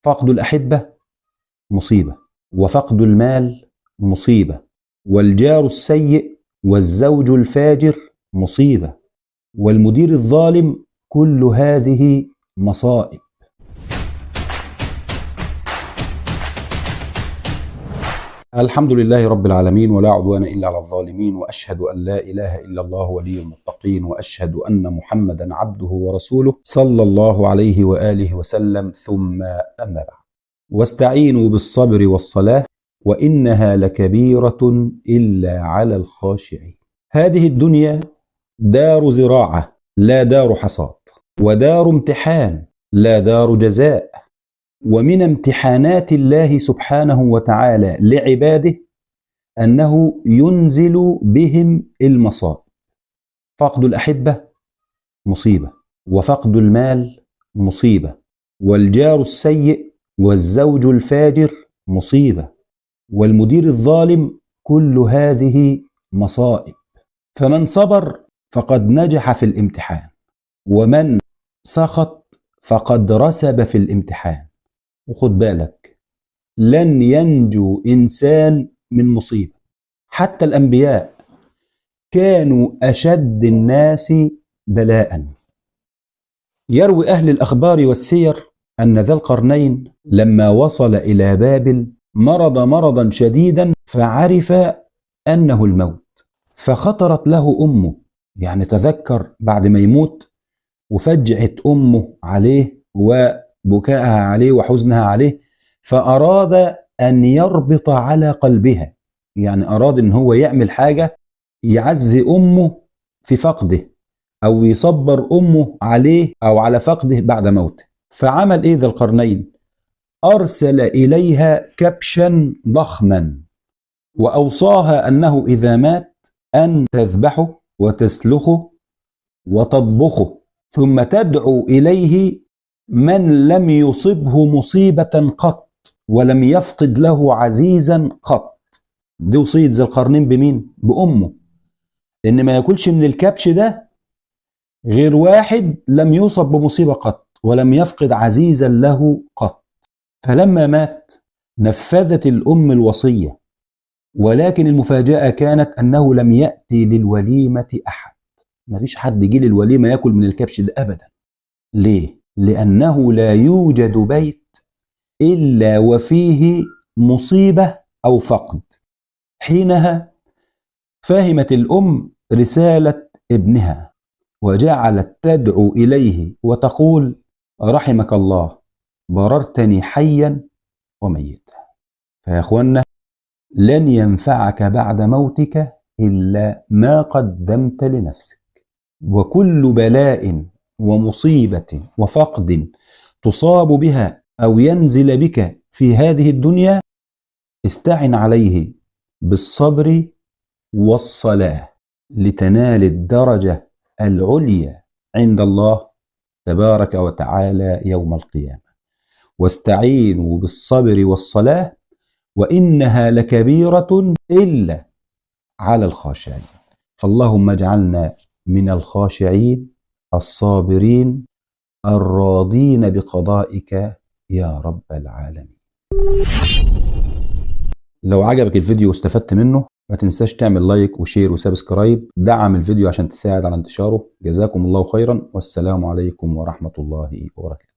فقد الأحبة مصيبة، وفقد المال مصيبة، والجار السيء والزوج الفاجر مصيبة، والمدير الظالم، كل هذه مصائب. الحمد لله رب العالمين، ولا عدوان إلا على الظالمين، وأشهد أن لا إله إلا الله ولي المتقين، وأشهد أن محمدا عبده ورسوله صلى الله عليه وآله وسلم، ثم أما بعد. واستعينوا بالصبر والصلاة وإنها لكبيرة إلا على الخاشعين. هذه الدنيا دار زراعة لا دار حصاد، ودار امتحان لا دار جزاء. ومن امتحانات الله سبحانه وتعالى لعباده أنه ينزل بهم المصائب. فقد الأحبة مصيبة، وفقد المال مصيبة، والجار السيء والزوج الفاجر مصيبة، والمدير الظالم، كل هذه مصائب. فمن صبر فقد نجح في الامتحان، ومن سخط فقد رسب في الامتحان. وخد بالك، لن ينجو إنسان من مصيبة. حتى الأنبياء كانوا أشد الناس بلاء. يروي أهل الأخبار والسير أن ذا القرنين لما وصل إلى بابل مرض مرضا شديدا، فعرف أنه الموت، فخطرت له أمه، يعني تذكر بعد ما يموت، وفجعت أمه عليه وبكائها عليه وحزنها عليه، فأراد أن يربط على قلبها، يعني أراد أن هو يعمل حاجة يعزي أمه في فقده، أو يصبر أمه عليه أو على فقده بعد موته. فعمل إيه ذا القرنين؟ أرسل إليها كبشا ضخما، وأوصاها أنه إذا مات أن تذبحه وتسلخه وتطبخه، ثم تدعو إليه من لم يصبه مصيبة قط ولم يفقد له عزيزا قط. دي وصية ذي القرنين بمين؟ بأمه، إن ما ياكلش من الكبش ده غير واحد لم يصب بمصيبة قط ولم يفقد عزيزا له قط. فلما مات نفذت الأم الوصية، ولكن المفاجأة كانت أنه لم يأتي للوليمة أحد. ما فيش حد يجي للوليمة يأكل من الكبش ده أبدا. ليه؟ لأنه لا يوجد بيت إلا وفيه مصيبة أو فقد. حينها فهمت الأم رسالة ابنها، وجعلت تدعو إليه وتقول: رحمك الله، بررتني حيا وميتا. فيا أخوانا، لن ينفعك بعد موتك إلا ما قدمت لنفسك. وكل بلاء ومصيبة وفقد تصاب بها أو ينزل بك في هذه الدنيا، استعن عليه بالصبر والصلاة لتنال الدرجة العليا عند الله تبارك وتعالى يوم القيامة. واستعينوا بالصبر والصلاة وإنها لكبيرة إلا على الخاشعين. فاللهم اجعلنا من الخاشعين الصابرين الراضين بقضائك يا رب العالمين. لو عجبك الفيديو واستفدت منه، ما تنساش تعمل لايك وشير وسبسكرايب. دعم الفيديو عشان تساعد على انتشاره. جزاكم الله خيرا، والسلام عليكم ورحمة الله وبركاته.